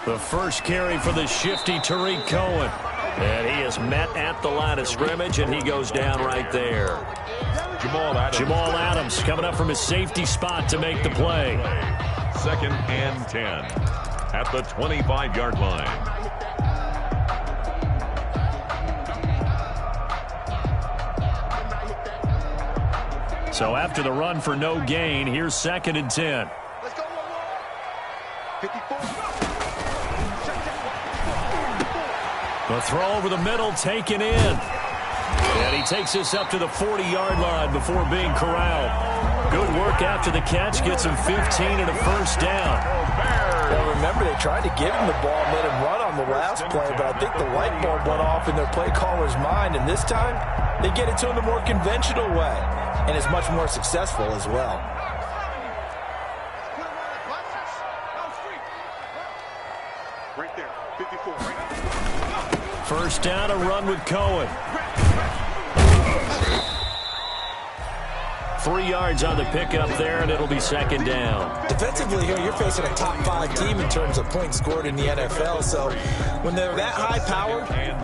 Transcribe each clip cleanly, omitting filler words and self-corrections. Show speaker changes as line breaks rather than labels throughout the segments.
The first carry for the shifty Tariq Cohen. And he is met at the line of scrimmage, and he goes down right there. Jamal Adams coming up from his safety spot to make the play.
2nd and 10 at the 25-yard line.
So after the run for no gain, here's 2nd and 10.
Let's go. 54.
The throw over the middle taken in. And he takes this up to the 40-yard line before being corralled. Good work after the catch. Gets him 15 and a first down.
Well, remember, they tried to give him the ball and let him run on the last play, but I think the light bulb went off in their play caller's mind, and this time they get it to him the more conventional way, and it's much more successful as well.
Right there, 54.
First down, a run with Cohen. 3 yards on the pickup there, and it'll be 2nd down.
Defensively here, you're facing a top 5 team in terms of points scored in the NFL. So when they're that high-powered,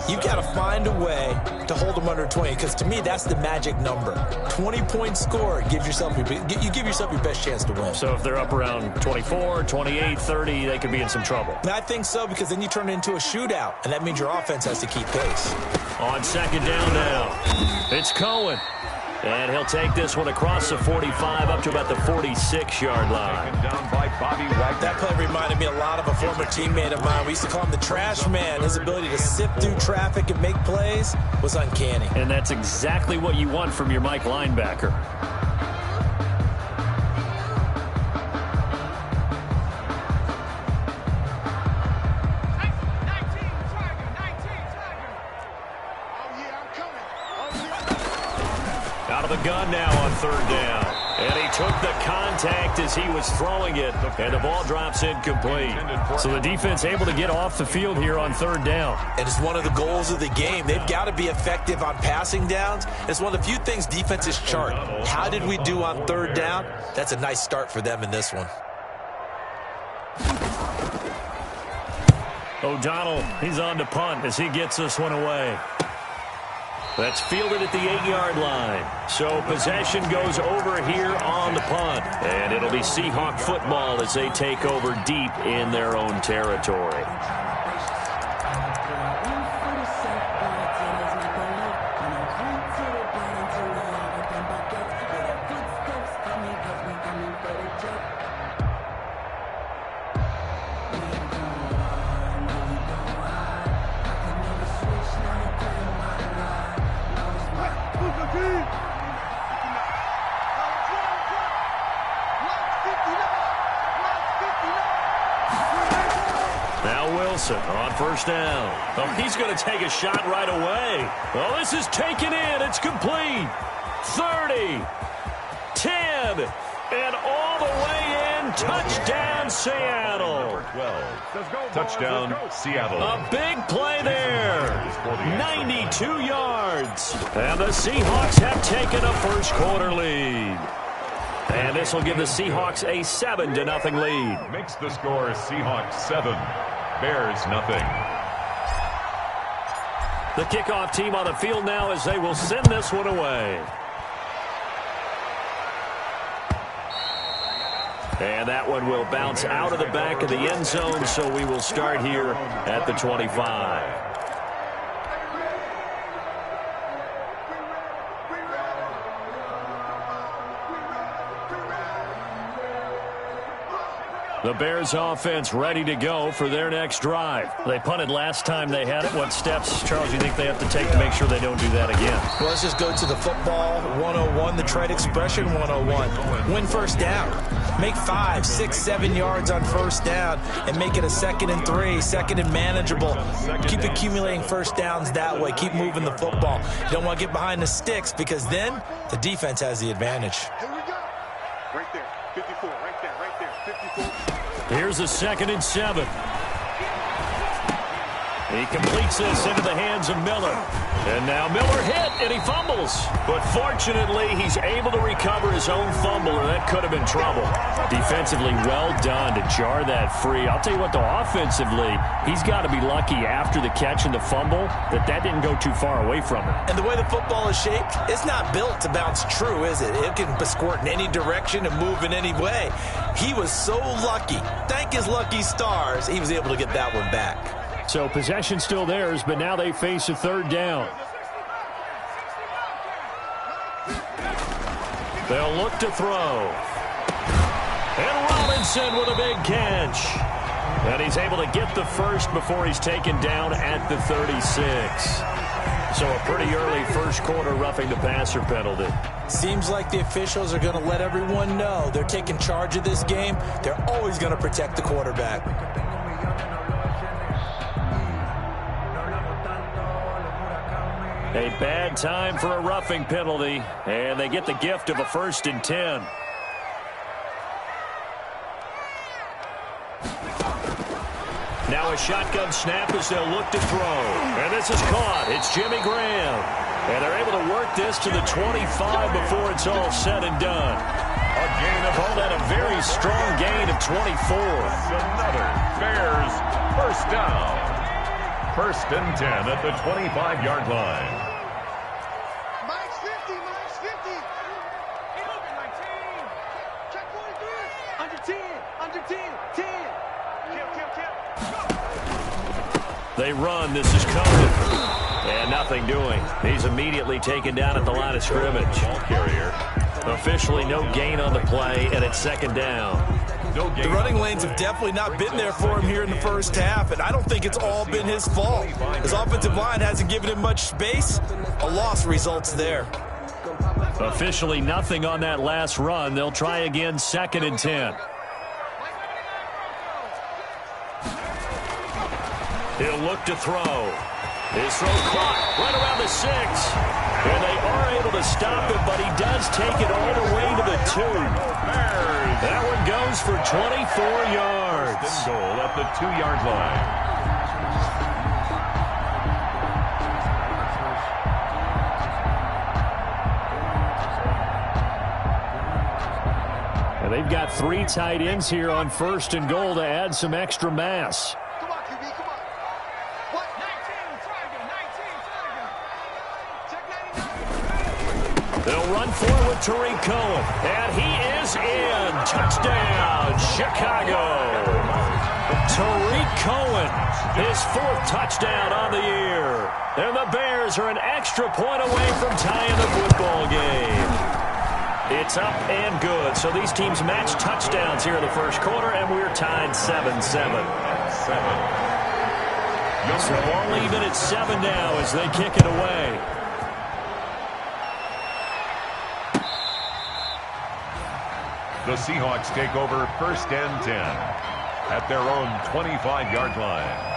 you've got to find a way to hold them under 20. Because to me, that's the magic number. 20 points scored gives yourself you give yourself your best chance to win.
So if they're up around 24, 28, 30, they could be in some trouble.
And I think so, because then you turn it into a shootout, and that means your offense has to keep pace.
On 2nd down now, it's Cohen. And he'll take this one across the 45 up to about the 46-yard line.
Down by Bobby Wagner.
That play reminded me a lot of a former teammate of mine. We used to call him the trash man. His ability to sift through traffic and make plays was uncanny.
And that's exactly what you want from your Mike linebacker. Out of the gun now on 3rd down. And he took the contact as he was throwing it, and the ball drops incomplete. So the defense able to get off the field here on 3rd down.
And it's one of the goals of the game. They've got to be effective on passing downs. It's one of the few things defenses chart. How did we do on 3rd down? That's a nice start for them in this one.
O'Donnell, he's on to punt as he gets this one away. That's fielded at the 8-yard line. So possession goes over here on the punt. And it'll be Seahawk football as they take over deep in their own territory. On 1st down. Oh, he's going to take a shot right away. Oh, this is taken in. It's complete. 30, 10, and all the way in. Touchdown, Seattle.
12. Touchdown, Seattle.
A big play there. 92 yards. And the Seahawks have taken a first-quarter lead. And this will give the Seahawks a 7-0 lead.
Makes the score Seahawks 7. Bears nothing.
The kickoff team on the field now as they will send this one away. And that one will bounce out of the back of the end zone, so we will start here at the 25. The Bears offense ready to go for their next drive. They punted last time they had it. What steps, Charles, do you think they have to take to make sure they don't do that again?
Well, let's just go to the football 101, the trade expression 101. Win first down. Make 5, 6, 7 yards on first down and make it a 2nd and 3, 2nd and manageable. Keep accumulating first downs that way. Keep moving the football. You don't want to get behind the sticks because then the defense has the advantage.
Here we go. Right there, 54, right there, 54.
Here's a 2nd and 7. He completes this into the hands of Miller. And now Miller hit, and he fumbles. But fortunately, he's able to recover his own fumble, or that could have been trouble. Defensively, well done to jar that free. I'll tell you what, though, offensively, he's got to be lucky after the catch and the fumble that didn't go too far away from him.
And the way the football is shaped, it's not built to bounce true, is it? It can squirt in any direction and move in any way. He was so lucky. Thank his lucky stars, he was able to get that one back.
So possession still theirs, but now they face a third down. They'll look to throw. And Robinson with a big catch. And he's able to get the first before he's taken down at the 36. So a pretty early first quarter roughing the passer penalty.
Seems like the officials are going to let everyone know they're taking charge of this game. They're always going to protect the quarterback.
A bad time for a roughing penalty, and they get the gift of a 1st and 10. Now a shotgun snap as they'll look to throw. And this is caught. It's Jimmy Graham. And they're able to work this to the 25 before it's all said and done. A gain of all that, a very strong gain of 24.
Another Bears first down. 1st and 10 at the 25-yard line.
Mike's 50, Mike's 50. Hey, look at my team. Check 43. Under 10, under 10, 10.
They run. This is coming. And nothing doing. He's immediately taken down at the line of scrimmage.
Ball carrier.
Officially no gain on the play, and it's 2nd down.
The running lanes have definitely not been there for him here in the first half, and I don't think it's all been his fault. His offensive line hasn't given him much space. A loss results there.
Officially nothing on that last run. They'll try again, 2nd and 10. He'll look to throw. His throw caught right around the 6. And they are able to stop him, but he does take it all the way to the 2. That one goes for 24 yards.
Goal at the 2-yard line.
And they've got 3 tight ends here on 1st and goal to add some extra mass.
Come on, QB, come on. What? 19, try again, 19, try again. Check 99.
They'll run forward with Tariq Cohen. And he is in. Touchdown, Chicago. Tariq Cohen, his 4th touchdown on the year. And the Bears are an extra point away from tying the football game. It's up and good. So these teams match touchdowns here in the first quarter, and we're tied 7-7. So all even at 7 now as they kick it away.
The Seahawks take over 1st and 10 at their own 25-yard line.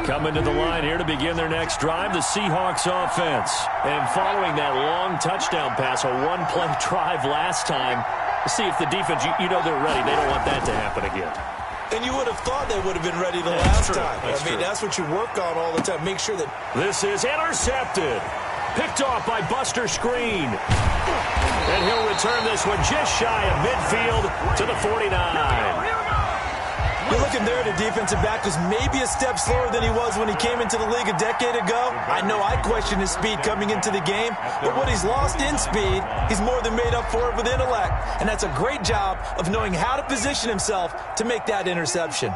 Coming to the line here to begin their next drive, the Seahawks offense. And following that long touchdown pass, a one-play drive last time, see if the defense, you know they're ready. They don't want that to happen again.
And you would have thought they would have been ready the last time. That's what you work on all the time. Make sure that...
This is intercepted. Picked off by Buster Screen. And he'll return this one just shy of midfield to the 49.
You're looking there at a defensive back who's maybe a step slower than he was when he came into the league a decade ago. I know I questioned his speed coming into the game, but what he's lost in speed, he's more than made up for it with intellect. And that's a great job of knowing how to position himself to make that interception.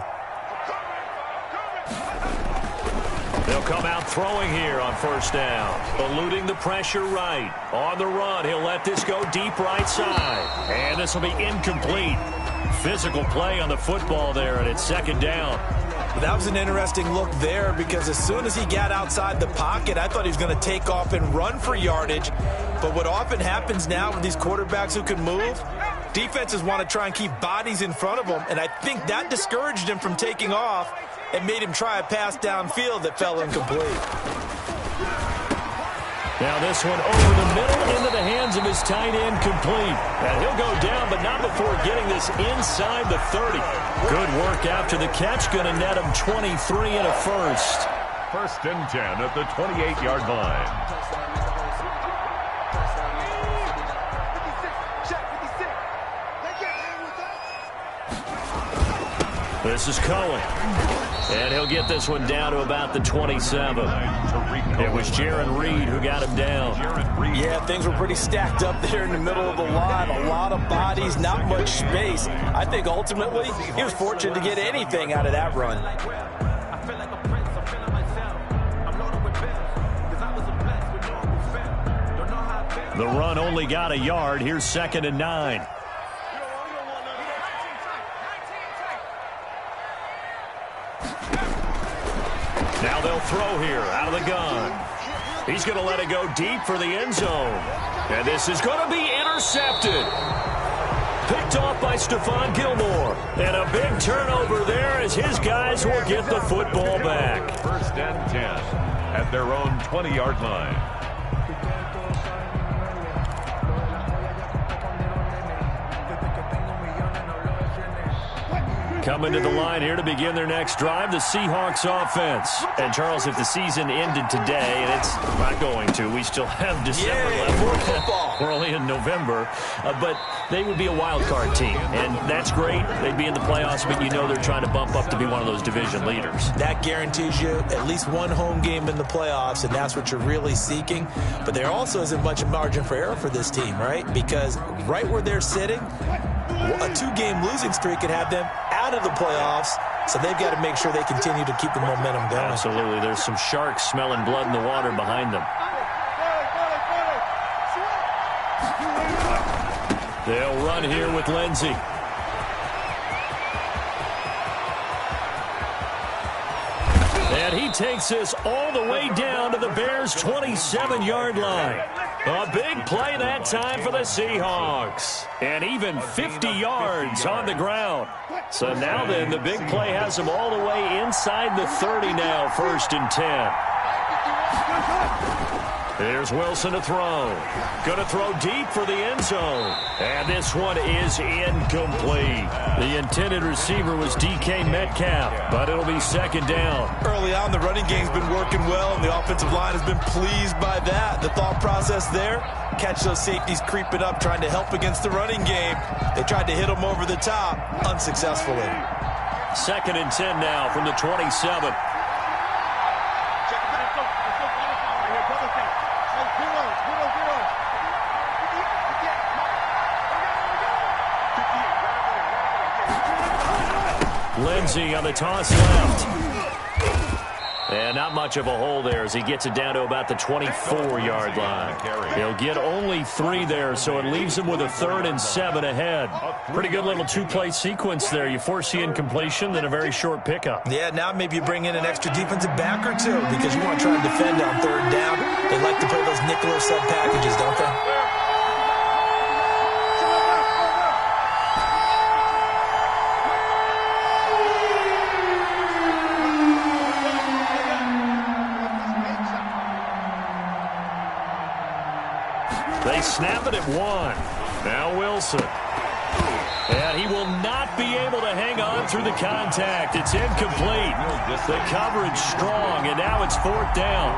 They'll come out throwing here on 1st down. Eluding the pressure right. On the run, he'll let this go deep right side. And this will be incomplete. Physical play on the football there, and it's 2nd down.
That was an interesting look there because as soon as he got outside the pocket, I thought he was going to take off and run for yardage. But what often happens now with these quarterbacks who can move, defenses want to try and keep bodies in front of them, and I think that discouraged him from taking off and made him try a pass downfield that fell incomplete.
Now this one over the middle into the hands of his tight end, complete. And he'll go down, but not before getting this inside the 30. Good work after the catch. Going to net him 23 and a first.
First and 10 at the 28-yard line.
This is Cohen. And he'll get this one down to about the 27. It was Jaron Reed who got him down.
Yeah, things were pretty stacked up there in the middle of the line. A lot of bodies, not much space. I think ultimately he was fortunate to get anything out of that run.
The run only got a yard. Here's 2nd and 9. Now they'll throw here out of the gun. He's going to let it go deep for the end zone. And this is going to be intercepted. Picked off by Stephon Gilmore. And a big turnover there as his guys will get the football back.
First and 10 at their own 20-yard line.
Coming to the line here to begin their next drive, the Seahawks offense. And, Charles, if the season ended today, and it's not going to, we still have December left.
More football.
We're only in November. But they would be a wild card team, and that's great. They'd be in the playoffs, but you know they're trying to bump up to be one of those division leaders.
That guarantees you at least one home game in the playoffs, and that's what you're really seeking. But there also isn't much margin for error for this team, right? Because right where they're sitting, a 2-game losing streak could have them out of the playoffs, so they've got to make sure they continue to keep the momentum going.
Absolutely. There's some sharks smelling blood in the water behind them. They'll run here with Lindsey. And he takes this all the way down to the Bears' 27-yard line. A big play that time for the Seahawks. And even 50 yards on the ground. So now then, the big play has them all the way inside the 30 now, 1st and 10. Here's Wilson to throw. Going to throw deep for the end zone. And this one is incomplete. The intended receiver was DK Metcalf, but it'll be 2nd down.
Early on, the running game's been working well, and the offensive line has been pleased by that. The thought process there, catch those safeties creeping up, trying to help against the running game. They tried to hit them over the top, unsuccessfully.
2nd and 10 now from the 27. Lindsey on the toss left. And not much of a hole there as he gets it down to about the 24-yard line. He'll get only 3 there, so it leaves him with a 3rd and 7 ahead. Pretty good little 2-play sequence there. You force the incompletion, then a very short pickup.
Yeah, now maybe you bring in an extra defensive back or two because you want to try and defend on 3rd down. They like to play those nickel or sub packages, don't they?
They snap it at 1. Now Wilson. And he will not be able to hang on through the contact. It's incomplete. The coverage strong, and now it's 4th down.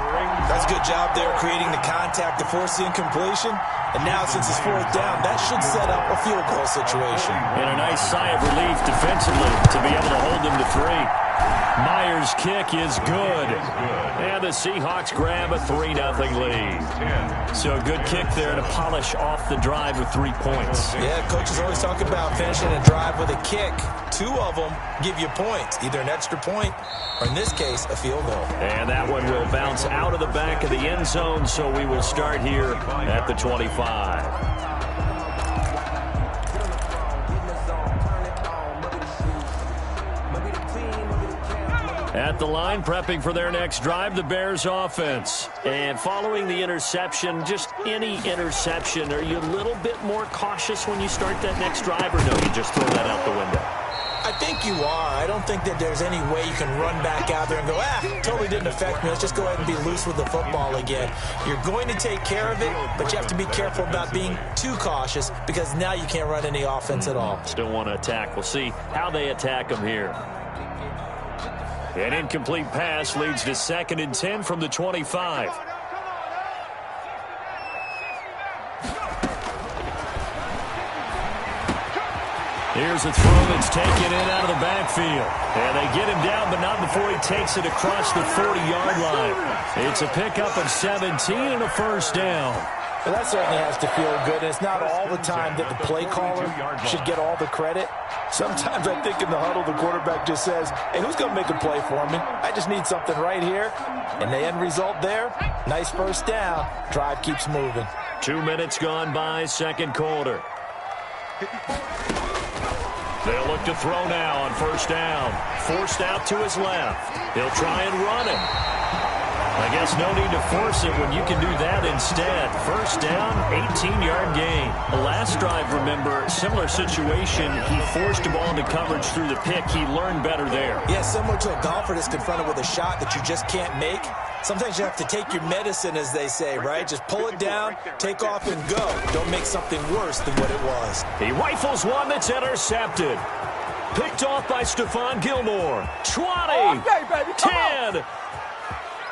That's a good job there creating the contact to force the incompletion. And now since it's 4th down, that should set up a field goal situation.
And a nice sigh of relief defensively to be able to hold them to 3. Myers' kick is good. And the Seahawks grab a 3-0 lead. So a good kick there to polish off the drive with 3 points.
Yeah, coaches always talk about finishing a drive with a kick. 2 of them give you points, either an extra point or, in this case, a field goal.
And that one will bounce out of the back of the end zone, so we will start here at the 25. At the line, prepping for their next drive, the Bears offense. And following the interception, just any interception, are you a little bit more cautious when you start that next drive, or no, you just throw that out the window?
I think you are. I don't think that there's any way you can run back out there and go, totally didn't affect me. Let's just go ahead and be loose with the football again. You're going to take care of it, but you have to be careful about being too cautious because now you can't run any offense at all.
Still want to attack. We'll see how they attack them here. An incomplete pass leads to 2nd and 10 from the 25. Here's a throw that's taken in out of the backfield. And they get him down, but not before he takes it across the 40-yard line. It's a pickup of 17 and a first down.
Well, that certainly has to feel good. And it's not all the time that the play caller should get all the credit. Sometimes I think in the huddle, the quarterback just says, hey, who's going to make a play for me? I just need something right here. And the end result there, nice first down. Drive keeps moving.
2 minutes gone by, second quarter. They'll look to throw now on first down. Forced out to his left. He'll try and run it. I guess no need to force it when you can do that instead. First down, 18-yard gain. The last drive, remember, similar situation. He forced a ball into coverage through the pick. He learned better there.
Yeah, similar to a golfer that's confronted with a shot that you just can't make. Sometimes you have to take your medicine, as they say, right? Just pull it down, take off, and go. Don't make something worse than what it was.
He rifles one that's intercepted. Picked off by Stephon Gilmore. 20, 10.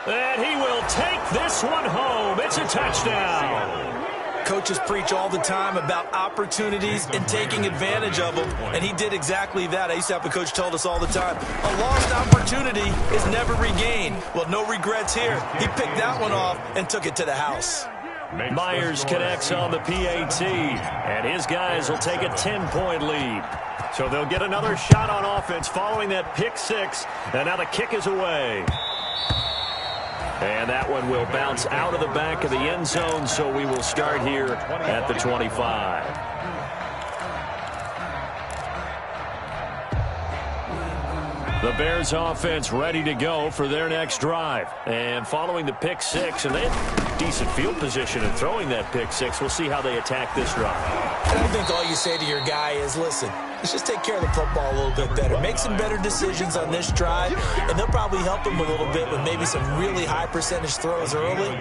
And he will take this one home. It's a touchdown.
Coaches preach all the time about opportunities and taking advantage of them, and he did exactly that. I used to have a coach told us all the time, a lost opportunity is never regained. Well, no regrets here. He picked that one off and took it to the house.
Myers connects on the PAT, and his guys will take a 10-point lead. So they'll get another shot on offense following that pick six, and now the kick is away. And that one will bounce out of the back of the end zone, so we will start here at the 25. The Bears offense ready to go for their next drive. And following the pick six, and they had decent field position in throwing that pick six. We'll see how they attack this drive.
And I think all you say to your guy is, listen, let's just take care of the football a little bit better. Make some better decisions on this drive, and they'll probably help him a little bit with maybe some really high percentage throws early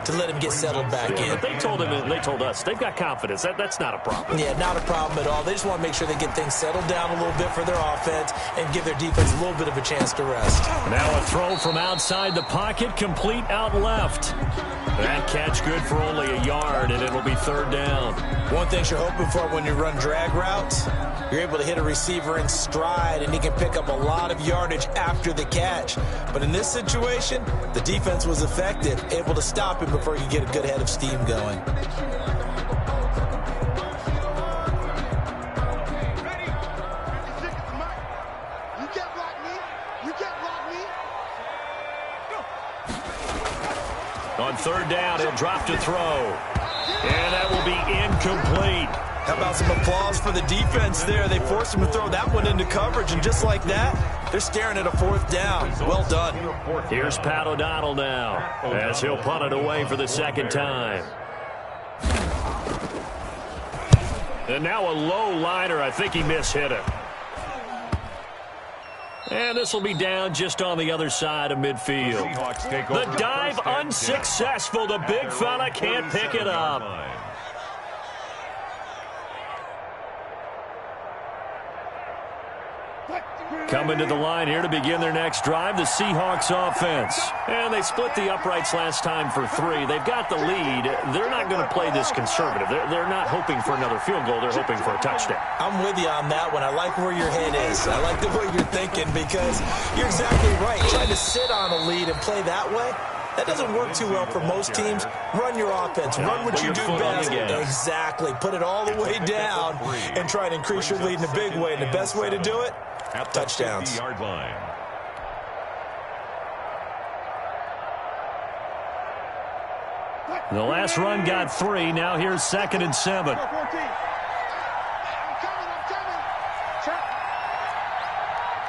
to let him get settled back in.
But they told him, and they told us, they've got confidence. That's not a problem.
Yeah, not a problem at all. They just want to make sure they get things settled down a little bit for their offense and give their defense a little bit of a chance to rest.
Now a throw from outside the pocket, complete out left. That catch good for only a yard, and it'll be third down.
One thing you're hoping for when you run drag routes, you're able to hit a receiver in stride, and he can pick up a lot of yardage after the catch. But in this situation, the defense was effective, able to stop him before he could get a good head of steam going.
On third down, he'll drop to throw. And that will be incomplete.
How about some applause for the defense there? They forced him to throw that one into coverage, and just like that, they're staring at a fourth down. Well done.
Here's Pat O'Donnell now, as he'll punt it away for the second time. And now a low liner. I think he mishit it. And this will be down just on the other side of midfield. The dive unsuccessful. The big fella can't pick it up. Coming to the line here to begin their next drive, the Seahawks offense. And they split the uprights last time for 3. They've got the lead. They're not going to play this conservative. They're not hoping for another field goal. They're hoping for a touchdown.
I'm with you on that one. I like where your head is. I like the way you're thinking because you're exactly right. Trying to sit on a lead and play that way, that doesn't work too well for most teams. Run your offense. Run what you do best. Exactly. Put it all the way down and try to increase your lead in a big way. And the best way to do it, touchdowns.
Yard line.
The last run got 3. Now here's 2nd and 7.
I'm coming. Check.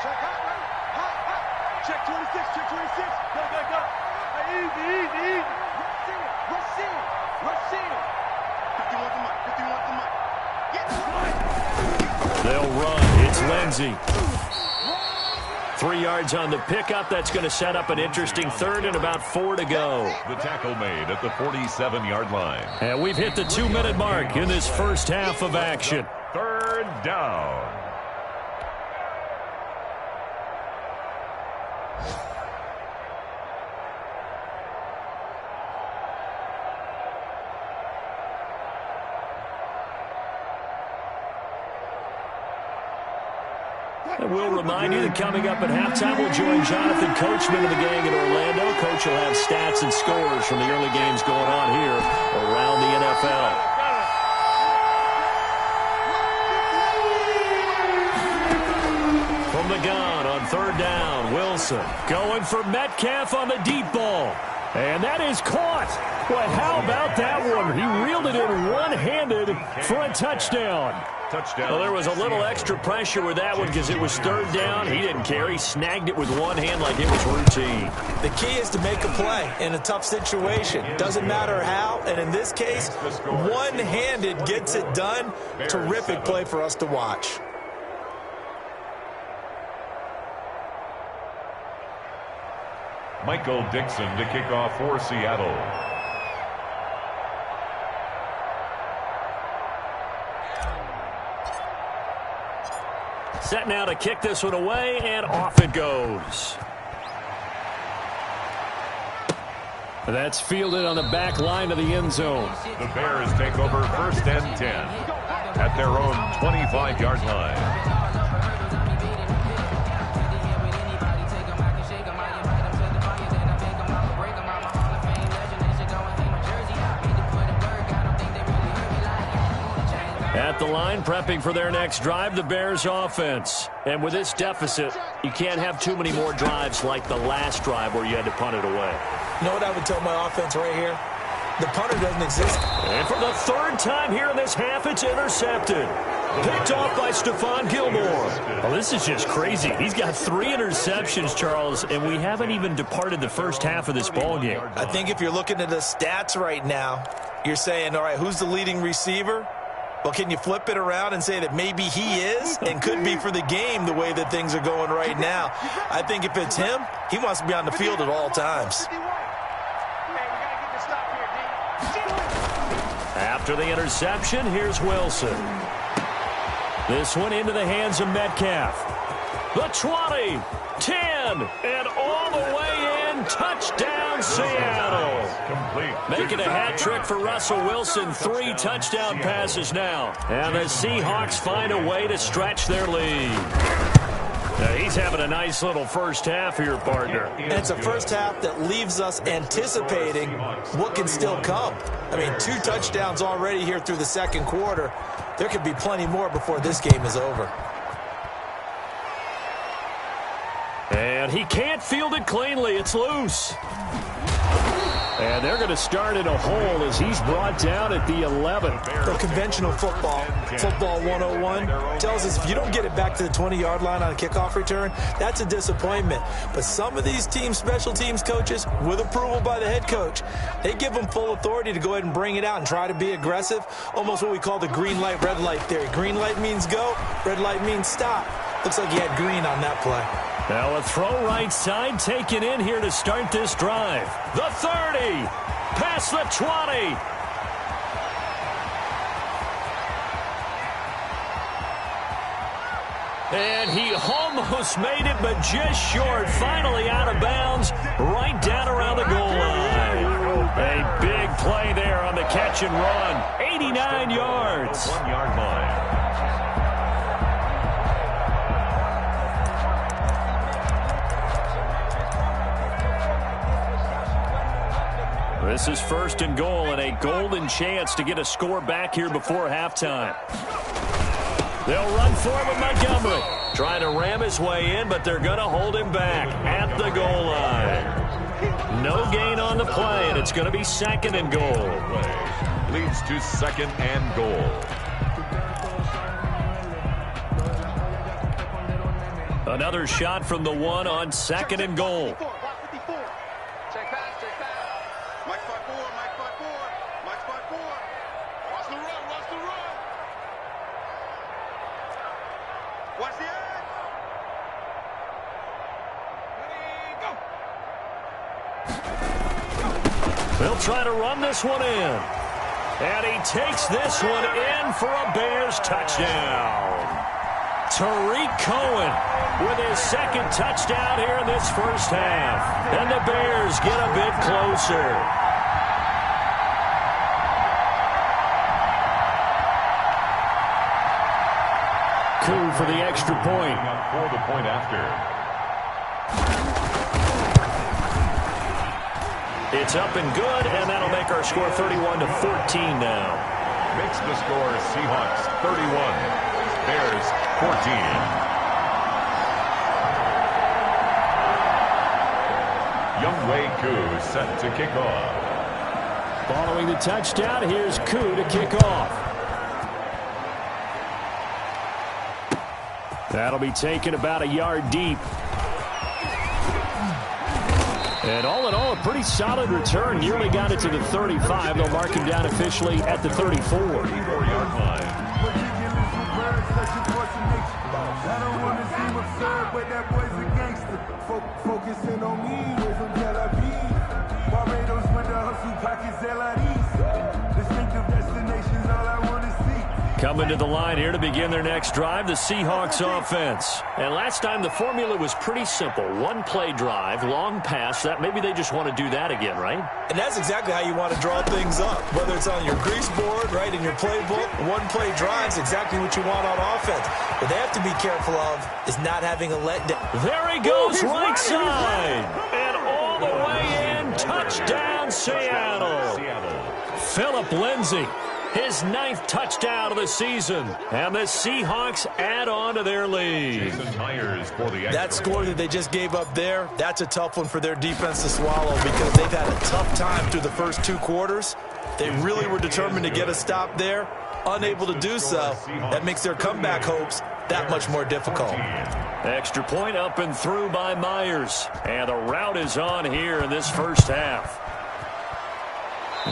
Check hot, right? Hot. Check 26, check 26. Go. Easy. Rush in. 51 to Mike. Get the line.
They'll run. It's It's Lindsey. 3 yards on the pickup. That's going to set up an interesting third and about 4 to go.
The tackle made at the 47-yard line.
And we've hit the 2-minute mark in this first half of action.
Third down.
And we'll remind you that coming up at halftime, we'll join Jonathan Coachman of the gang in Orlando. Coach will have stats and scores from the early games going on here around the NFL. From the gun on third down, Wilson going for Metcalf on the deep ball. And that is caught. Boy, how about that one? He reeled it in one-handed for a touchdown. Well, there was a little extra pressure with that one because it was third down. He didn't care. He snagged it with one hand like it was routine.
The key is to make a play in a tough situation. Doesn't matter how, and in this case, one-handed gets it done. Terrific play for us to watch.
Michael Dixon to kick off for Seattle.
Set now to kick this one away, and off it goes. That's fielded on the back line of the end zone.
The Bears take over first and 10 at their own 25-yard line.
At the line, prepping for their next drive, the Bears offense. And with this deficit, you can't have too many more drives like the last drive where you had to punt it away.
You know what I would tell my offense right here? The punter doesn't exist.
And for the third time here in this half, it's intercepted. Picked off by Stephon Gilmore. Well, this is just crazy. He's got 3 interceptions, Charles, and we haven't even departed the first half of this ballgame.
I think if you're looking at the stats right now, you're saying, all right, who's the leading receiver? Well, can you flip it around and say that maybe he is and could be for the game the way that things are going right now? I think if it's him, he wants to be on the field at all times.
After the interception, here's Wilson. This one into the hands of Metcalf. The 20, 10, and all the way in. Touchdown, Seattle. Making a hat trick for Russell Wilson. 3 touchdown passes now. And the Seahawks find a way to stretch their lead. Now, he's having a nice little first half here, partner.
And it's a first half that leaves us anticipating what can still come. I mean, 2 touchdowns already here through the second quarter. There could be plenty more before this game is over.
And he can't field it cleanly. It's loose. And they're going to start in a hole as he's brought down at the 11.
The conventional football 101, tells us if you don't get it back to the 20-yard line on a kickoff return, that's a disappointment. But some of these teams, special teams coaches, with approval by the head coach, they give them full authority to go ahead and bring it out and try to be aggressive, almost what we call the green light, red light theory. Green light means go, red light means stop. Looks like he had green on that play.
Now a throw right side taken in here to start this drive. The 30, past the 20. And he almost made it, but just short. Finally out of bounds, right down around the goal line. A big play there on the catch and run. 89 yards.
1-yard line.
This is first and goal and a golden chance to get a score back here before halftime. They'll run for it with Montgomery. Trying to ram his way in, but they're going to hold him back at the goal line. No gain on the play, and it's going to be second and goal.
Leads to second and goal.
Another shot from the 1 on second and goal.
Watch the
They'll try to run this one in. And he takes this one in for a Bears touchdown. Tariq Cohen with his second touchdown here in this first half. And the Bears get a bit closer. Coup for the extra point.
For the point after.
It's up and good, and that'll make our score 31-14 now.
Makes the score Seahawks 31, Bears 14. Younghoe Koo set to kick off.
Following the touchdown, here's Koo to kick off. That'll be taken about a yard deep. And all in all, a pretty solid return. Nearly got it to the 35. They'll mark him down officially at the 34.
34-yard line.
Focusing on me, way from Tel Aviv. Barbados with the hustle pockets, distinctive destinations, all I want to see.
Coming to the line here to begin their next drive, the Seahawks offense. And last time the formula was pretty simple. One play drive, long pass. That maybe they just want to do that again, right?
And that's exactly how you want to draw things up. Whether it's on your grease board, right, in your playbook, one play drive is exactly what you want on offense. What they have to be careful of is not having a letdown.
There he goes, right side. And all the way in, touchdown Seattle. Phillip Lindsay, his 9th touchdown of the season. And the Seahawks add on to their lead.
That score that they just gave up there, that's a tough one for their defense to swallow because they've had a tough time through the first 2 quarters. They really were determined to get a stop there. Unable to do so, that makes their comeback hopes that much more difficult.
Extra point up and through by Myers. And the route is on here in this first half.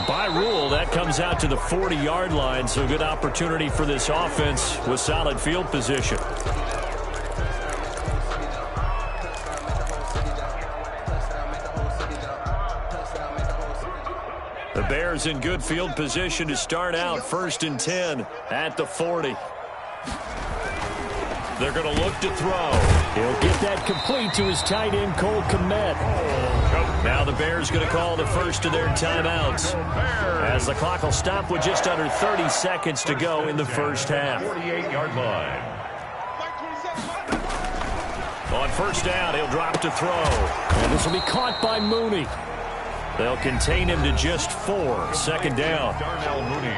By rule, that comes out to the 40-yard line, so good opportunity for this offense with solid field position. The Bears in good field position to start out 1st and 10 at the 40. They're going to look to throw. He'll get that complete to his tight end, Cole Kmet. Now the Bears going to call the first of their timeouts as the clock will stop with just under 30 seconds to go in the first half.
48-yard line.
On first down, he'll drop to throw. And this will be caught by Mooney. They'll contain him to just 4. 2nd down.
Darnell Mooney.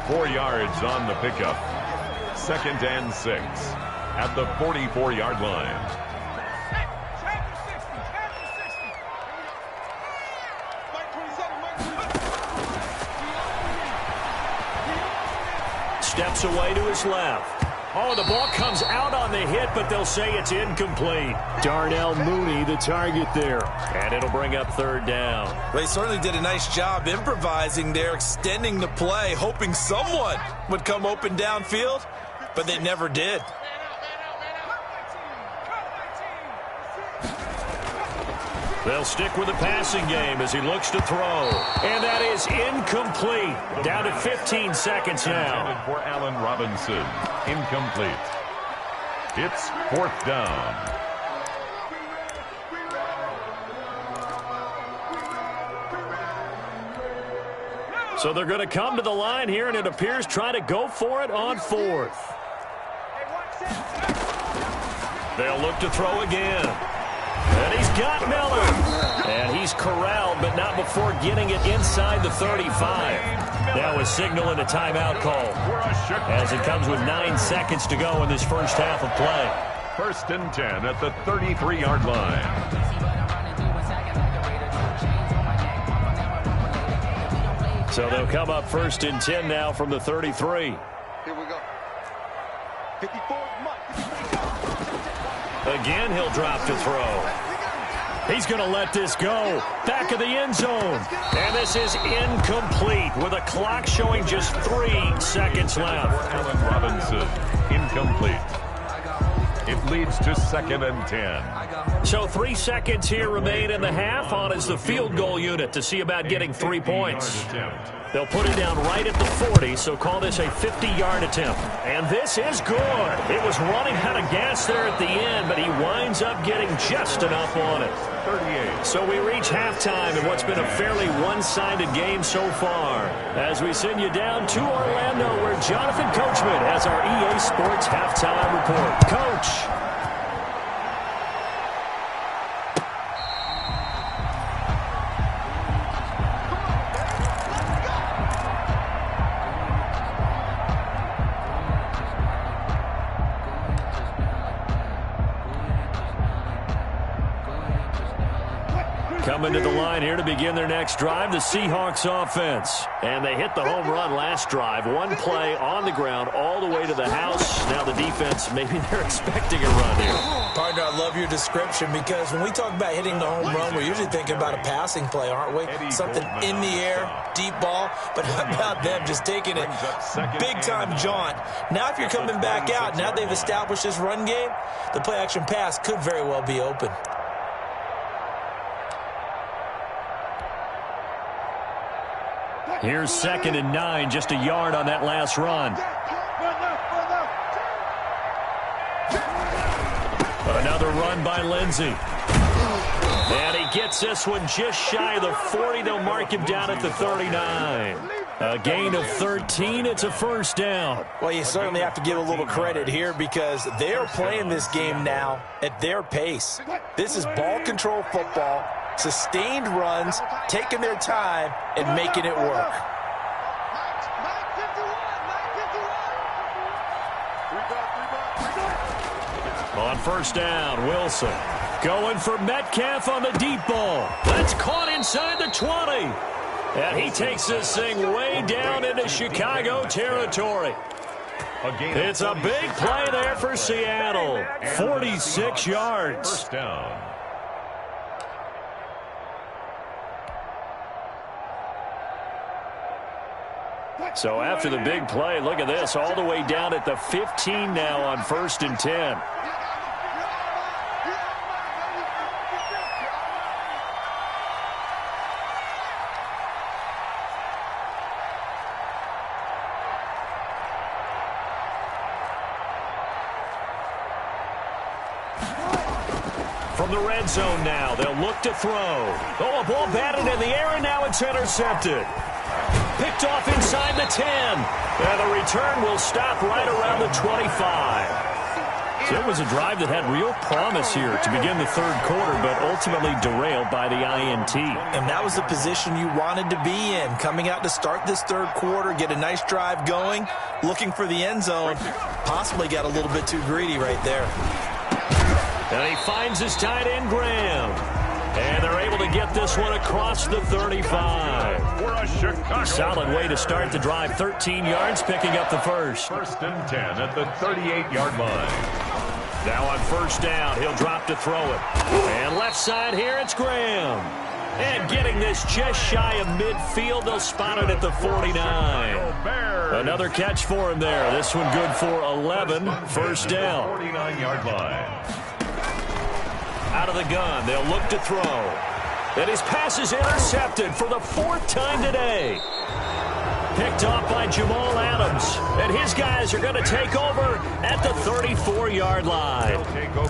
4 yards on the pickup. 2nd and 6 at the 44-yard line.
Steps away to his left. Oh, the ball comes out on the hit, but they'll say it's incomplete. Darnell Mooney, the target there. And it'll bring up 3rd down.
They certainly did a nice job improvising there, extending the play, hoping someone would come open downfield, but they never did.
They'll stick with the passing game as he looks to throw. And that is incomplete. Down to 15 seconds now.
For Allen Robinson. Incomplete. It's 4th down.
So they're going to come to the line here, and it appears try to go for it on 4th. They'll look to throw again. And he's got Miller. And he's corralled, but not before getting it inside the 35. Now a signal and a timeout call as it comes with 9 seconds to go in this first half of play.
1st and 10 at the 33-yard line.
So they'll come up 1st and 10 now from the 33.
Here we go. 54.
Again, he'll drop to throw. He's going to let this go. Back of the end zone. And this is incomplete with a clock showing just 3 seconds left.
Allen Robinson, incomplete. It leads moves to 2nd and 10.
So 3 seconds here remain in the half. On is the field goal unit to see about getting 3 points. They'll put it down right at the 40, so call this a 50-yard attempt. And this is good. It was running out of gas there at the end, but he winds up getting just enough on it.
38.
So we reach halftime in what's been a fairly one-sided game so far. As we send you down to Orlando, where Jonathan Coachman has our EA Sports halftime report. Coach. Coming to the line here to begin their next drive, the Seahawks offense. And they hit the home run last drive. One play on the ground all the way to the house. Now the defense, maybe they're expecting a run here.
Partner, I love your description because when we talk about hitting the home run, we're usually thinking about a passing play, aren't we? Something in the air, deep ball. But how about them just taking it big-time jaunt? Now if you're coming back out, now they've established this run game, the play-action pass could very well be open.
Here's 2nd and 9, just a yard on that last run. Another run by Lindsey. And he gets this one just shy of the 40. They'll mark him down at the 39. A gain of 13. It's a first down.
Well, you certainly have to give a little credit here because they are playing this game now at their pace. This is ball control football. Sustained runs, taking their time, and making it work.
On first down, Wilson going for Metcalf on the deep ball. That's caught inside the 20. And he takes this thing way down into Chicago territory. It's a big play there for Seattle. 46 yards.
First down.
So after the big play, look at this, all the way down at the 15 now on 1st and 10. From the red zone now, they'll look to throw. Oh, a ball batted in the air, and now it's intercepted. Picked off inside the 10. And the return will stop right around the 25. So it was a drive that had real promise here to begin the third quarter, but ultimately derailed by the INT.
And that was the position you wanted to be in. Coming out to start this third quarter, get a nice drive going, looking for the end zone. Possibly got a little bit too greedy right there.
And he finds his tight end, Graham. And they're able to get this one across the 35. Solid way to start the drive. 13 yards, picking up the first.
1st and 10 at the 38-yard line.
Now on first down, he'll drop to throw it. And left side here, it's Graham. And getting this just shy of midfield, they'll spot it at the 49. Another catch for him there. This one good for 11. First down.
49-yard line.
Out of the gun, they'll look to throw. And his pass is intercepted for the 4th time today. Picked off by Jamal Adams. And his guys are going to take over at the 34-yard line.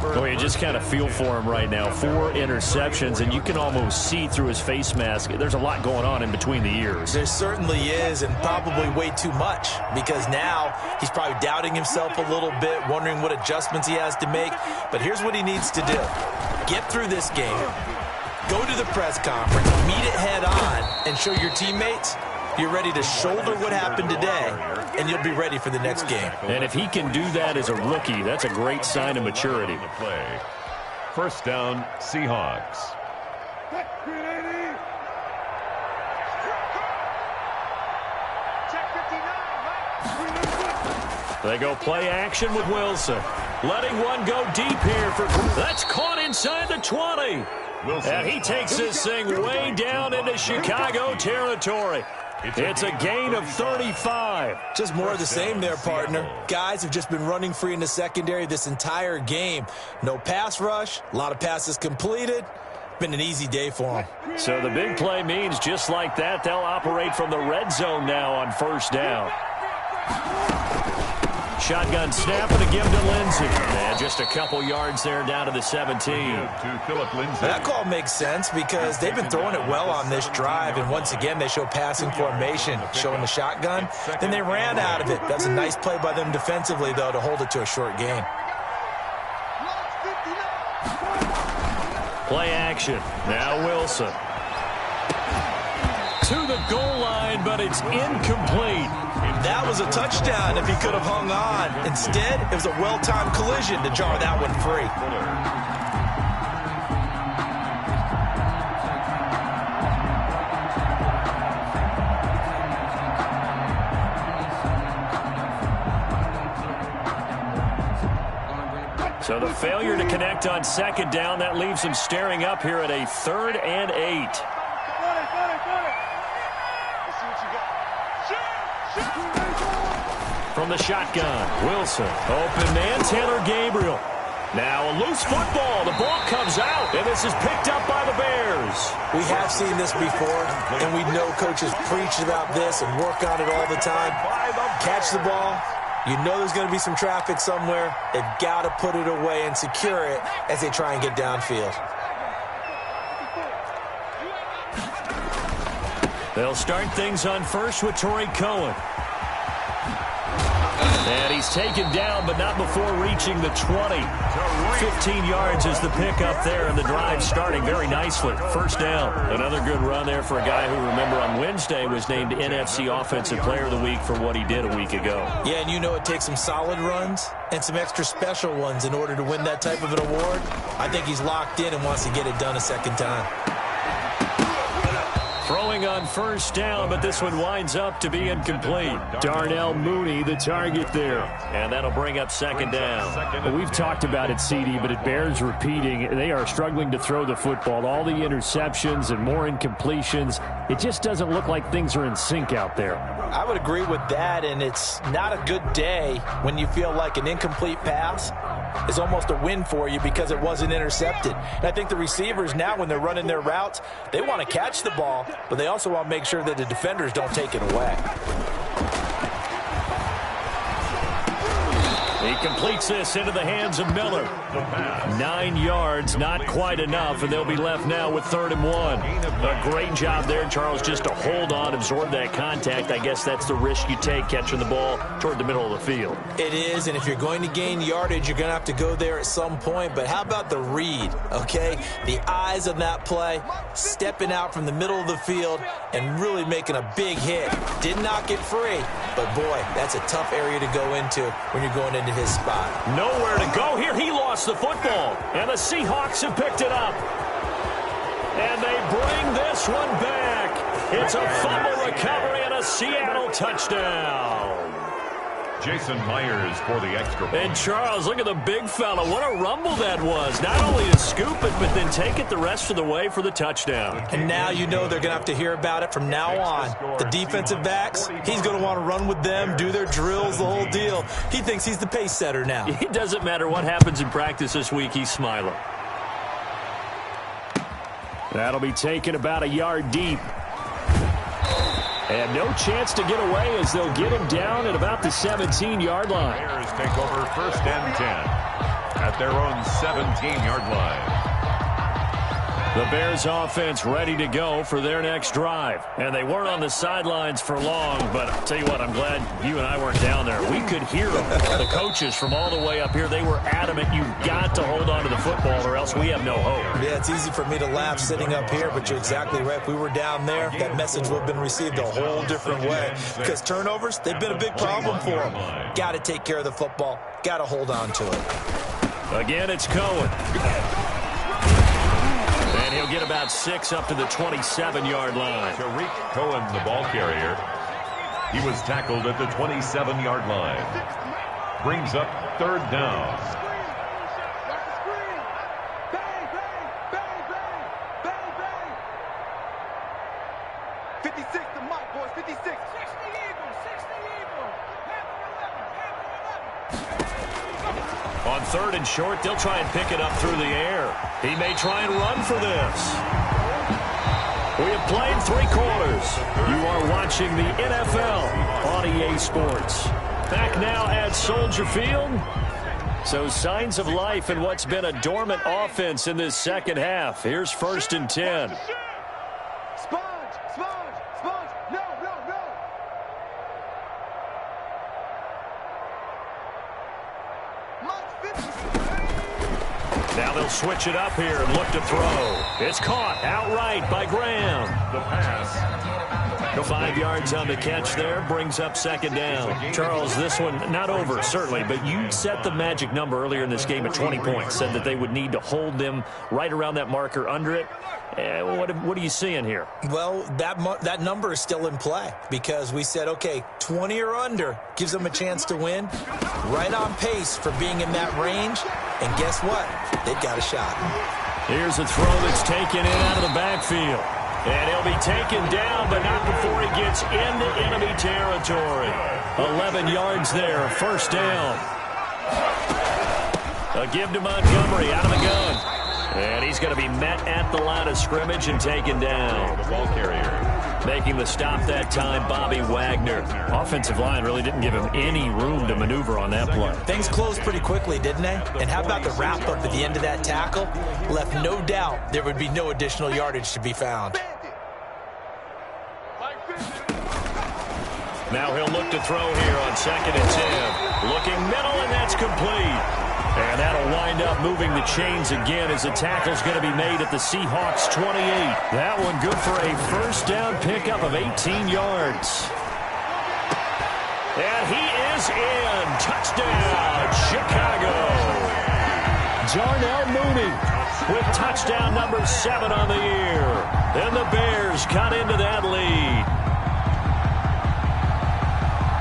Well, you just kind of feel for him right now. 4 interceptions, and you can almost see through his face mask. There's a lot going on in between the ears.
There certainly is, and probably way too much, because now he's probably doubting himself a little bit, wondering what adjustments he has to make. But here's what he needs to do. Get through this game, go to the press conference, meet it head on, and show your teammates you're ready to shoulder what happened today, and you'll be ready for the next game.
And if he can do that as a rookie, that's a great sign of maturity.
First down, Seahawks.
They go play action with Wilson. Letting one go deep here. That's caught inside the 20. And he takes this thing way down into Chicago territory. It's a gain of 35.
Just more of the same there, partner. Guys have just been running free in the secondary this entire game. No pass rush, a lot of passes completed. Been an easy day for them.
So the big play means just like that, they'll operate from the red zone now on first down. Shotgun snap and a give to Lindsey. And just a couple yards there down to the 17.
To Philip Lindsey.
That call makes sense because they've been throwing it well on this drive, and once again they show passing formation, showing the shotgun. Then they ran out of it. That's a nice play by them defensively, though, to hold it to a short gain.
Play action. Now Wilson. To the goal line, but it's incomplete.
That was a touchdown if he could have hung on. Instead, it was a well-timed collision to jar that one free.
So the failure to connect on second down, that leaves him staring up here at a 3rd and 8. From the shotgun, Wilson. Open man, Taylor Gabriel. Now a loose football. The ball comes out, and this is picked up by the Bears.
We have seen this before, and we know coaches preach about this and work on it all the time. Catch the ball. You know there's going to be some traffic somewhere. They've got to put it away and secure it as they try and get downfield.
They'll start things on first with Torrey Cohen. And he's taken down, but not before reaching the 20. 15 yards is the pickup there, and the drive starting very nicely. First down. Another good run there for a guy who, remember, on Wednesday was named NFC Offensive Player of the Week for what he did a week ago.
Yeah, and you know it takes some solid runs and some extra special ones in order to win that type of an award. I think he's locked in and wants to get it done a second time.
Throwing on first down, but this one winds up to be incomplete. Darnell Mooney, the target there. And that'll bring up second down.
Well, we've talked about it, CD, but it bears repeating. They are struggling to throw the football. All the interceptions and more incompletions. It just doesn't look like things are in sync out there.
I would agree with that, and it's not a good day when you feel like an incomplete pass is almost a win for you because it wasn't intercepted. And I think the receivers now, when they're running their routes, they want to catch the ball, but they also want to make sure that the defenders don't take it away.
He completes this into the hands of Miller. 9 yards, not quite enough, and they'll be left now with 3rd and 1. A great job there, Charles, just to hold on, absorb that contact. I guess that's the risk you take catching the ball toward the middle of the field.
It is, and if you're going to gain yardage, you're going to have to go there at some point. But how about the read, okay? The eyes of that play, stepping out from the middle of the field and really making a big hit. Did not get free, but boy, that's a tough area to go into when you're going into his spot.
Nowhere to go here. He lost the football, and the Seahawks have picked it up. And they bring this one back. It's a fumble recovery and a Seattle touchdown.
Jason Myers for the extra point.
And Charles, look at the big fella. What a rumble that was. Not only to scoop it, but then take it the rest of the way for the touchdown.
And now you know they're going to have to hear about it from now on. The defensive backs, he's going to want to run with them, do their drills, the whole deal. He thinks he's the pace setter now.
It doesn't matter what happens in practice this week, he's smiling. That'll be taken about a yard deep. And no chance to get away as they'll get him down at about the 17-yard line.
Bears take over 1st and 10 at their own 17-yard line.
The Bears offense ready to go for their next drive. And they weren't on the sidelines for long, but I'll tell you what, I'm glad you and I weren't down there. We could hear them. The coaches from all the way up here, they were adamant, you've got to hold on to the football or else we have no hope.
Yeah, it's easy for me to laugh sitting up here, but you're exactly right. If we were down there, that message would have been received a whole different way. Because turnovers, they've been a big problem for them. Got to take care of the football. Got to hold on to it.
Again, it's Cohen. And he'll get about 6 up to the 27-yard line.
Tariq Cohen, the ball carrier. He was tackled at the 27-yard line. Brings up 3rd down.
56 to Mike, boys, 56.
On 3rd and short, they'll try and pick it up through the air. He may try and run for this. We have played 3 quarters. You are watching the NFL on EA Sports. Back now at Soldier Field. So signs of life in what's been a dormant offense in this second half. Here's 1st and 10. Now they'll switch it up here and look to throw. It's caught outright by Graham.
The pass.
5 yards on the catch there, brings up 2nd down. Charles, this one not over, certainly, but you set the magic number earlier in this game at 20 points, said that they would need to hold them right around that marker under it. What are you seeing here?
Well, that number is still in play because we said, okay, 20 or under gives them a chance to win. Right on pace for being in that range. And guess what? They've got a shot.
Here's a throw that's taken in out of the backfield. And he'll be taken down, but not before he gets into enemy territory. 11 yards there, 1st down. A give to Montgomery out of the gun. And he's going to be met at the line of scrimmage and taken down.
The ball carrier.
Making the stop that time, Bobby Wagner. Offensive line really didn't give him any room to maneuver on that play.
Things closed pretty quickly, didn't they? And how about the wrap-up at the end of that tackle? Left no doubt there would be no additional yardage to be found.
Now he'll look to throw here on 2nd and 10. Looking middle, and that's complete. And that'll wind up moving the chains again as the tackle's going to be made at the Seahawks 28. That one good for a 1st down pickup of 18 yards. And he is in. Touchdown, Chicago. Darnell Mooney with touchdown number 7 on the year. And the Bears cut into that lead.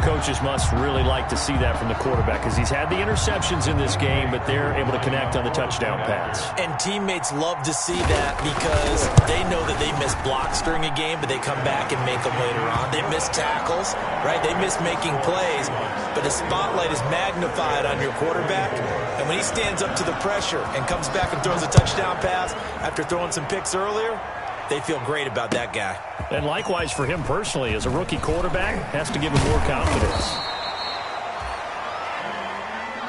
Coaches must really like to see that from the quarterback because he's had the interceptions in this game, but they're able to connect on the touchdown pass.
And teammates love to see that because they know that they miss blocks during a game, but they come back and make them later on. They miss tackles, right? They miss making plays, but the spotlight is magnified on your quarterback. And when he stands up to the pressure and comes back and throws a touchdown pass after throwing some picks earlier, they feel great about that guy.
And likewise for him personally, as a rookie quarterback, has to give him more confidence.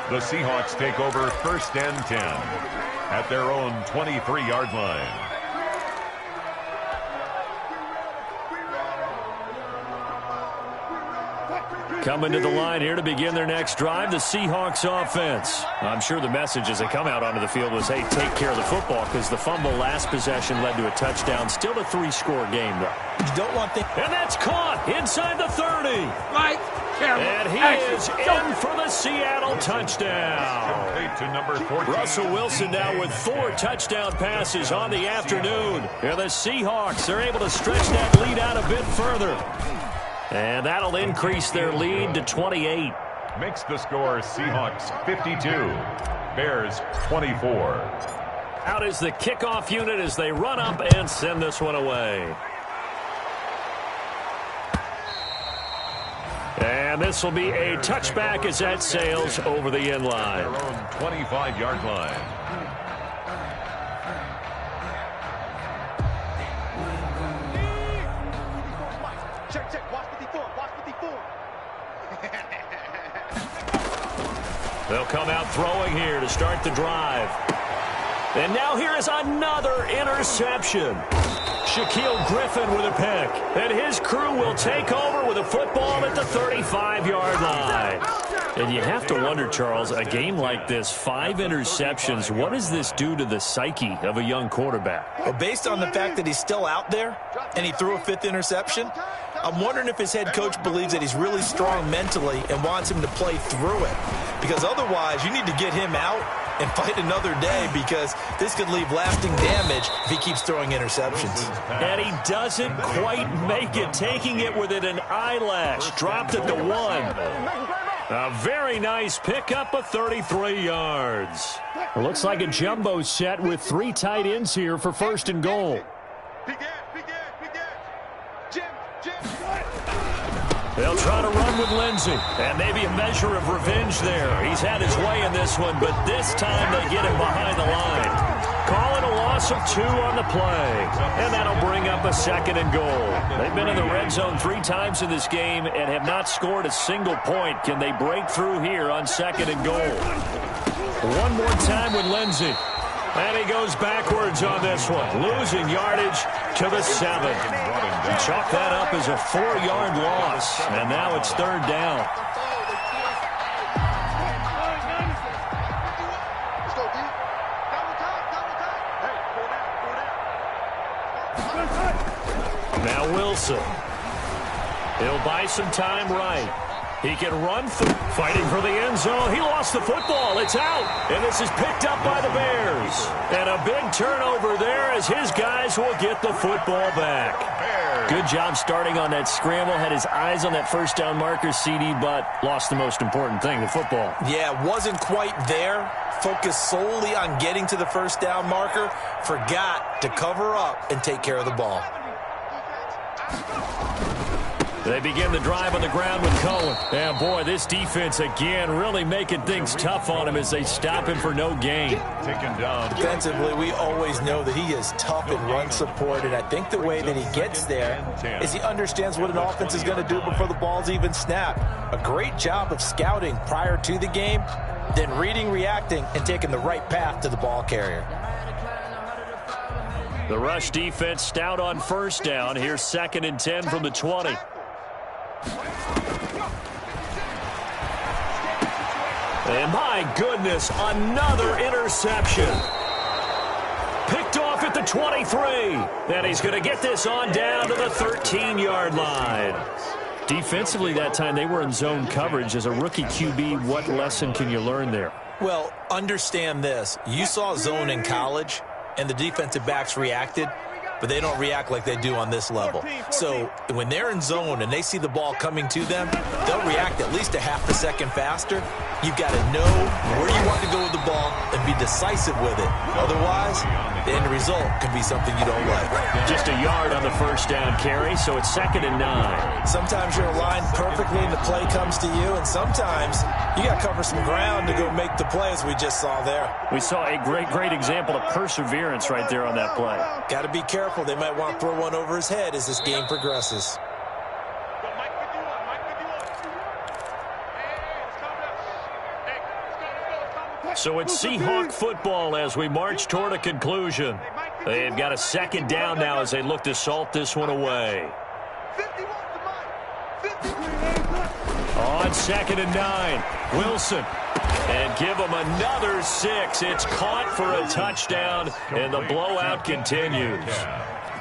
The Seahawks take over 1st and 10 at their own 23-yard line.
Coming to the line here to begin their next drive, the Seahawks offense. I'm sure the message as they come out onto the field was, hey, take care of the football, because the fumble last possession led to a touchdown. Still a 3-score game, though.
You don't want things...
And that's caught inside the 30.
Light, camera,
and he
action.
is in for the Seattle touchdown.
Complete to number 14.
Russell Wilson now with 4 touchdown passes on the afternoon. And the Seahawks are able to stretch that lead out a bit further. And that'll increase their lead to 28.
Makes the score Seahawks 52, Bears 24.
Out is the kickoff unit as they run up and send this one away. And this will be a touchback as that sails over the end line.
Their own 25-yard line.
Check. Watch 54. Watch 54.
They'll come out throwing here to start the drive. And now here is another interception. Shaquille Griffin with a pick. And his crew will take over with a football at the 35-yard line. And you have to wonder, Charles, a game like this, 5 interceptions, what does this do to the psyche of a young quarterback?
Well, based on the fact that he's still out there and he threw a 5th interception, I'm wondering if his head coach believes that he's really strong mentally and wants him to play through it. Because otherwise, you need to get him out and fight another day, because this could leave lasting damage if he keeps throwing interceptions.
And he doesn't quite make it, taking it within an eyelash. Dropped it to 1. A very nice pickup of 33 yards.
It looks like a jumbo set with 3 tight ends here for 1st and goal.
They'll try to run with Lindsey, and maybe a measure of revenge there. He's had his way in this one, but this time they get him behind the line. Call it a loss of 2 on the play, and that'll bring up a 2nd and goal. They've been in the red zone 3 times in this game and have not scored a single point. Can they break through here on 2nd and goal? One more time with Lindsey. And he goes backwards on this one, losing yardage to the 7. Chalk that up as a 4-yard loss, and now it's 3rd down. Now Wilson. He'll buy some time right. He can run fighting for the end zone. He lost the football. It's out. And this is picked up by the Bears. And a big turnover there as his guys will get the football back. Good job starting on that scramble. Had his eyes on that first down marker, CD, but lost the most important thing, the football.
Yeah, wasn't quite there. Focused solely on getting to the first down marker. Forgot to cover up and take care of the ball.
They begin the drive on the ground with Cohen. And, boy, this defense, again, really making things tough on him as they stop him for no gain.
Taken down.
Defensively, we always know that he is tough in run support, and I think the way that he gets there is he understands what an offense is going to do before the ball's even snapped. A great job of scouting prior to the game, then reading, reacting, and taking the right path to the ball carrier.
The rush defense stout on first down. Here's 2nd and 10 from the 20. And my goodness, another interception. Picked off at the 23. And he's going to get this on down to the 13-yard line. Defensively that time, they were in zone coverage. As a rookie QB, what lesson can you learn there?
Well, understand this. You saw zone in college, and the defensive backs reacted, but they don't react like they do on this level. So when they're in zone and they see the ball coming to them, they'll react at least a half a second faster. You've got to know where you want to go with the ball and be decisive with it. Otherwise, the end result can be something you don't like.
Just a yard on the first down carry, so it's 2nd and 9.
Sometimes you're aligned perfectly and the play comes to you, and sometimes you got to cover some ground to go make the play, as we just saw there.
We saw a great example of perseverance right there on that play.
Got to be careful. They might want to throw one over his head as this game progresses.
So it's Seahawk football as we march toward a conclusion. They've got a 2nd down now as they look to salt this one away. On 2nd and 9, Wilson. And give him another 6. It's caught for a touchdown, and the blowout continues.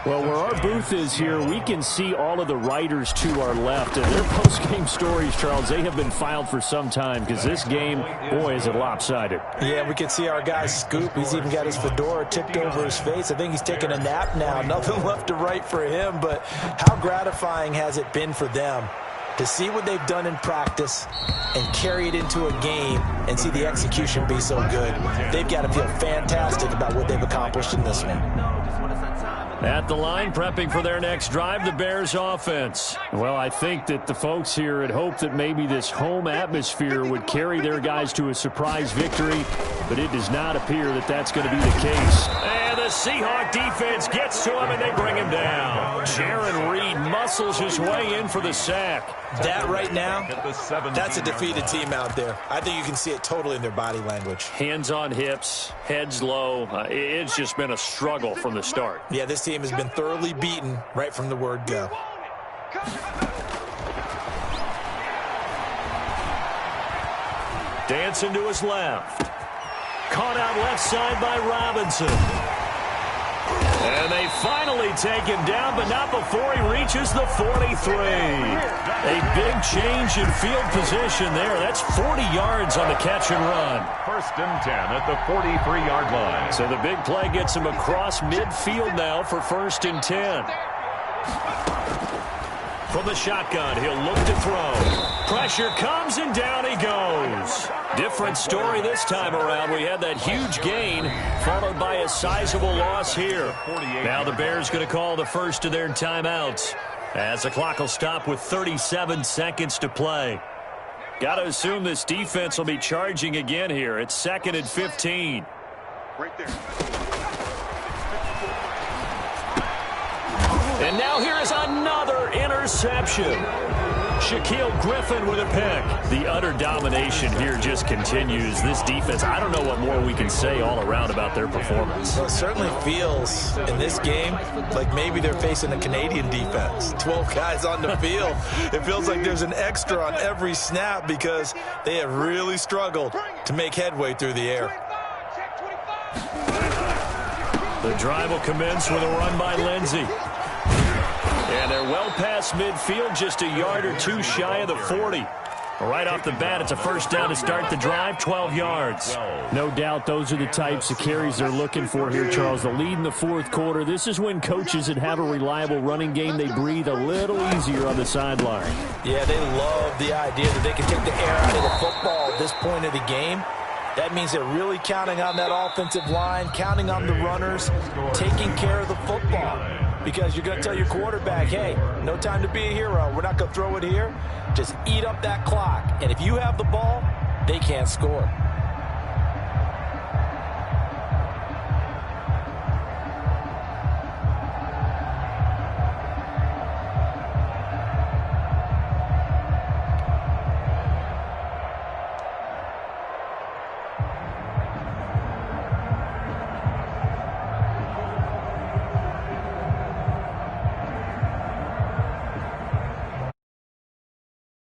Well, where our booth is here, we can see all of the writers to our left. And their post-game stories, Charles, they have been filed for some time because this game, boy, is it lopsided.
Yeah, we can see our guy Scoop. He's even got his fedora tipped over his face. I think he's taking a nap now. Nothing left to write for him, but how gratifying has it been for them to see what they've done in practice and carry it into a game and see the execution be so good. They've got to feel fantastic about what they've accomplished in this one.
At the line, prepping for their next drive, the Bears offense.
Well, I think that the folks here had hoped that maybe this home atmosphere would carry their guys to a surprise victory, but it does not appear that that's going to be the case.
And the Seahawk defense gets to him, and they bring him down. Jaron Reed muscles his way in for the sack.
That right now, that's a defeated team out there. I think you can see it totally in their body language.
Hands on hips, heads low. It's just been a struggle from the start.
Yeah, this team has been thoroughly beaten right from the word go.
Dancing to his left. Caught out left side by Robinson. And they finally take him down, but not before he reaches the 43. A big change in field position there. That's 40 yards on the catch and run.
1st and 10 at the 43-yard line.
So the big play gets him across midfield now for 1st and 10. From the shotgun, he'll look to throw. Pressure comes, and down he goes. Different story this time around. We had that huge gain, followed by a sizable loss here. Now the Bears going to call the first of their timeouts. As the clock will stop with 37 seconds to play. Got to assume this defense will be charging again here. It's 2nd and 15.
Right there.
And now here is another interception. Shaquille Griffin with a pick. The utter domination here just continues. This defense, I don't know what more we can say all around about their performance.
Well, it certainly feels in this game like maybe they're facing a Canadian defense. 12 guys on the field. It feels like there's an extra on every snap because they have really struggled to make headway through the air.
The drive will commence with a run by Lindsey. And they're well past midfield, just a yard or two shy of the 40. Right off the bat, it's a first down to start the drive, 12 yards.
No doubt those are the types of carries they're looking for here, Charles. The lead in the fourth quarter. This is when coaches that have a reliable running game, they breathe a little easier on the sideline.
Yeah, they love the idea that they can take the air out of the football at this point of the game. That means they're really counting on that offensive line, counting on the runners, taking care of the football. Because you're going to tell your quarterback, hey, no time to be a hero. We're not going to throw it here. Just eat up that clock. And if you have the ball, they can't score.